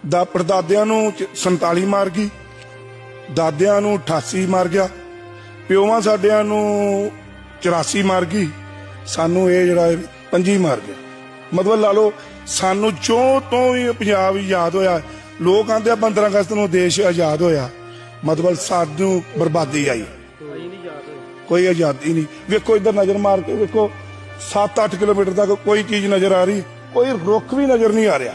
ਦਾ ਪੜਦਾਦਿਆਂ ਨੂੰ 47 ਮਾਰ ਗਈ, ਦਾਦਿਆਂ ਨੂੰ 88 ਮਾਰ ਗਿਆ, ਪਿਓਾਂ ਸਾਡਿਆਂ ਨੂੰ 84 ਮਾਰ ਗਈ, ਸਾਨੂੰ ਇਹ ਜਿਹੜਾ 25 ਮਾਰ ਗਿਆ। ਮਤਲਬ ਲਾ ਲਓ ਸਾਨੂੰ ਜੋ ਤੋਂ ਵੀ ਪੰਜਾਬ ਆਜ਼ਾਦ ਹੋਇਆ, ਲੋਕ ਆਂਦੇ ਆ 15 ਅਗਸਤ ਨੂੰ ਦੇਸ਼ ਆਜ਼ਾਦ ਹੋਇਆ, ਮਤਲਬ ਸਾਨੂੰ ਬਰਬਾਦੀ ਆਈ, ਕੋਈ ਆਜ਼ਾਦੀ ਨਹੀਂ। ਵੇਖੋ ਇੱਧਰ ਨਜ਼ਰ ਮਾਰ ਕੇ ਵੇਖੋ 7-8 ਕਿਲੋਮੀਟਰ ਤੱਕ ਕੋਈ ਚੀਜ਼ ਨਜ਼ਰ ਆ ਰਹੀ, ਕੋਈ ਰੁੱਖ ਵੀ ਨਜ਼ਰ ਨਹੀਂ ਆ ਰਿਹਾ।